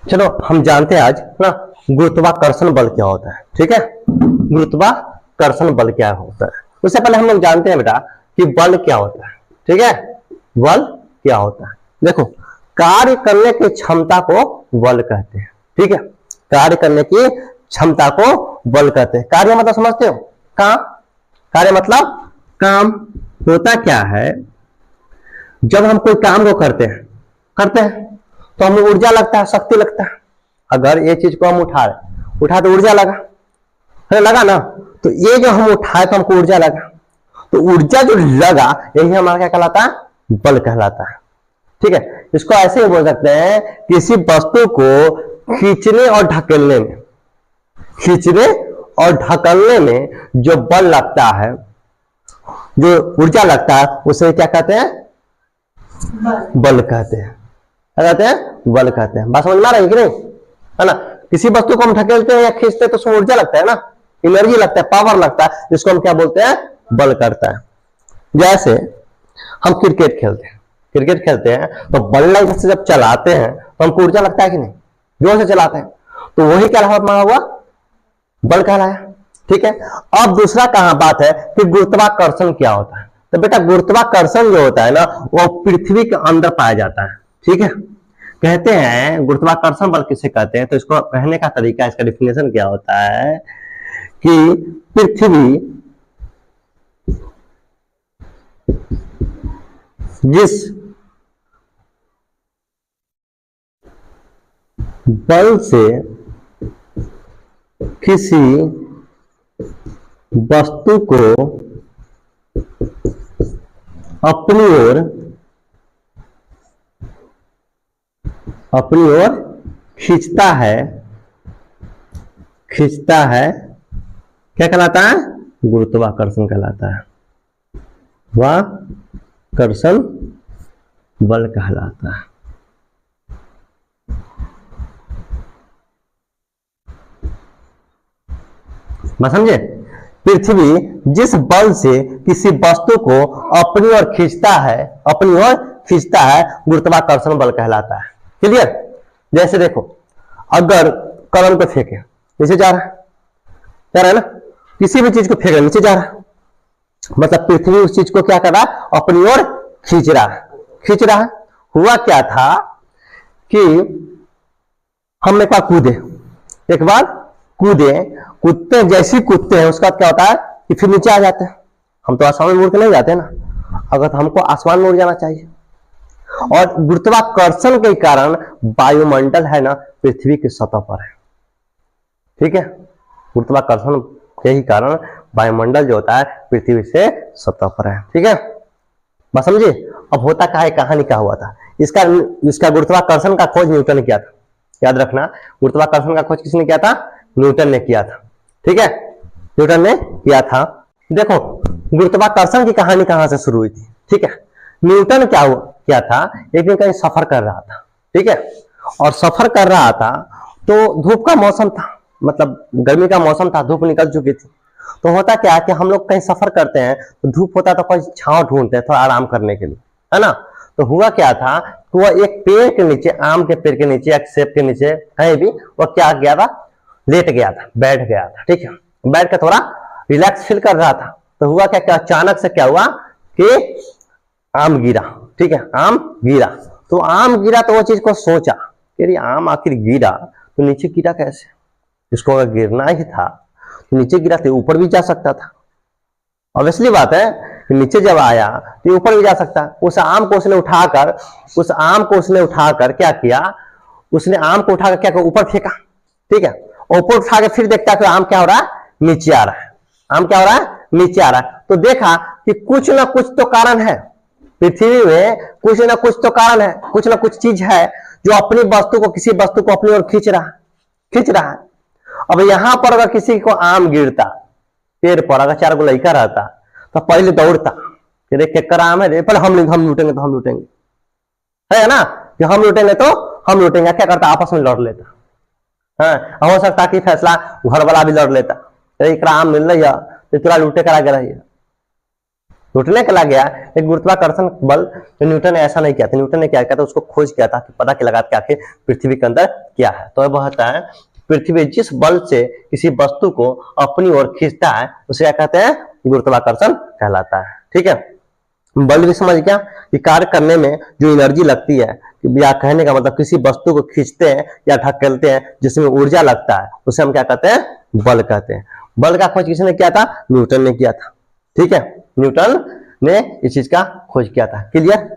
चलो हम जानते हैं आज ना गुरुत्वाकर्षण बल क्या होता है। ठीक है, गुरुत्वाकर्षण बल क्या होता है उससे पहले हम लोग जानते हैं बेटा कि बल क्या होता है। ठीक है, बल क्या होता है। देखो, कार्य करने की क्षमता को बल कहते हैं। ठीक है, कार्य करने की क्षमता को बल कहते हैं। कार्य मतलब समझते हो, काम। कार्य मतलब काम। होता क्या है, जब हम कोई काम को करते हैं तो हमें ऊर्जा लगता है, शक्ति लगता है। अगर ये चीज को हम उठा तो ऊर्जा लगा ना। तो ये जो हम उठाए तो हमको ऊर्जा लगा, तो ऊर्जा जो लगा यही हमारा क्या कहलाता है, बल कहलाता है। ठीक है, इसको ऐसे ही बोल सकते हैं, किसी वस्तु को खींचने और ढकेलने में जो बल लगता है, जो ऊर्जा लगता है, उसे क्या कहते हैं, बल कहते हैं। क्या कहते हैं, बल कहते हैं। बात समझ में आ रही है कि नहीं, है ना। किसी वस्तु को हम ढकेलते हैं या खींचते हैं तो उसमें ऊर्जा लगता है ना, एनर्जी लगता है, पावर लगता है, जिसको हम क्या बोलते हैं, बल करता है। जैसे हम क्रिकेट खेलते हैं तो बल्ला से जब चलाते हैं तो हमको ऊर्जा लगता है कि नहीं, जोर से चलाते हैं, तो वही क्या हुआ, बल कहलाया। ठीक है, अब दूसरा कहां बात है कि गुरुत्वाकर्षण क्या होता है। तो बेटा गुरुत्वाकर्षण जो होता है ना, वो पृथ्वी के अंदर पाया जाता है। ठीक है, कहते हैं गुरुत्वाकर्षण बल किसे कहते हैं, तो इसको कहने का तरीका, इसका डिफिनेशन क्या होता है कि पृथ्वी जिस बल से किसी वस्तु को अपनी ओर खींचता है क्या कहलाता है, गुरुत्वाकर्षण कहलाता है। वह कर्षण बल कहलाता है। मैं समझे, पृथ्वी जिस बल से किसी वस्तु को अपनी ओर खींचता है, गुरुत्वाकर्षण बल कहलाता है। क्लियर। जैसे देखो, अगर कलम को फेंके, नीचे जा रहा है ना, किसी भी चीज को फेंक नीचे जा रहा है, मतलब पृथ्वी उस चीज को क्या कर रहा है, अपनी ओर खींच रहा है। हुआ क्या था कि हम एक बार कूदते जैसे कूदते हैं, उसका क्या होता है कि फिर नीचे आ जाते हैं। हम तो आसमान में उड़ के नहीं जाते ना, अगर तो हमको आसमान में उड़ जाना चाहिए। और गुरुत्वाकर्षण के कारण वायुमंडल है ना, पृथ्वी की सतह पर है। ठीक है, गुरुत्वाकर्षण के ही कारण वायुमंडल जो होता है पृथ्वी से सतह पर है। ठीक है, बस समझिए। अब होता क्या है, कहानी क्या हुआ था, इसका गुरुत्वाकर्षण का खोज न्यूटन ने किया था। याद रखना, गुरुत्वाकर्षण का खोज किसने किया था, न्यूटन ने किया था। ठीक है, न्यूटन ने किया था। देखो, गुरुत्वाकर्षण की कहानी कहां से शुरू हुई थी। ठीक है, न्यूटन क्या था, एक दिन कहीं सफर कर रहा था। ठीक है, और सफर कर रहा था तो धूप का मौसम था, मतलब गर्मी का मौसम था, धूप निकल चुकी थी। तो होता क्या है कि हम लोग कहीं सफर करते हैं तो धूप होता तो कोई छांव ढूंढते हैं थोड़ा आराम करने के लिए, है ना। तो हुआ क्या था कि वह एक पेड़ के नीचे, आम के पेड़ के नीचे, एक सेब के नीचे, कहीं भी वह क्या गया था, लेट गया था, बैठ गया था। ठीक है, बैठ कर थोड़ा रिलैक्स फील कर रहा था। तो हुआ क्या अचानक से क्या हुआ कि आम गिरा। ठीक है, आम गिरा। तो आम गिरा तो वो चीज को सोचा कि आम आखिर गिरा तो नीचे गिरा कैसे, इसको अगर गिरना ही था तो नीचे गिरा तो ऊपर भी जा सकता था। ऑब्वियसली बात है कि नीचे जब आया तो ऊपर भी जा सकता। उस आम को उसने उठाकर क्या किया, उसने आम को उठाकर क्या ऊपर फेंका। ठीक है, ऊपर उठा के फिर देखता कि आम क्या हो रहा है, नीचे आ रहा है। आम क्या हो रहा है, नीचे आ रहा है। तो देखा कि कुछ ना कुछ तो कारण है, पृथ्वी में कुछ ना कुछ तो कारण है, कुछ ना कुछ चीज है जो अपनी वस्तु को, किसी वस्तु को अपनी ओर खींच रहा है। अब यहां पर अगर किसी को आम गिरता पेड़ पर, अगर 4 गो लड़का रहता तो पहले दौड़ता कि देख केकर आम है रे, पहले हम लूटेंगे तो हम लूटेंगे, है ना, कि हम लूटेंगे तो हम लूटेंगे। क्या करता, आपस में लड़ लेता। हाँ, हो सकता कि फैसला घर वाला भी लड़ लेता, एक आम मिल रही है तो तुरा लूटे करा गया। न्यूटन ने क्या गया एक गुरुत्वाकर्षण बल, तो न्यूटन ने ऐसा नहीं किया था। न्यूटन ने क्या किया था, उसको खोज किया था कि पता के लगा के आखिर पृथ्वी के अंदर क्या है। तो वह होता है पृथ्वी जिस बल से किसी वस्तु को अपनी ओर खींचता है उसे क्या कहते हैं, गुरुत्वाकर्षण कहलाता है। ठीक है, बल भी समझ गया कि कार्य करने में जो एनर्जी लगती है, या कहने का मतलब किसी वस्तु को खींचते हैं या ढकेलते हैं जिसमें ऊर्जा लगता है, उसे हम क्या कहते हैं, बल कहते हैं। बल का खोज किसने किया था, न्यूटन ने किया था। ठीक है, न्यूटन ने इस चीज का खोज किया था। क्लियर।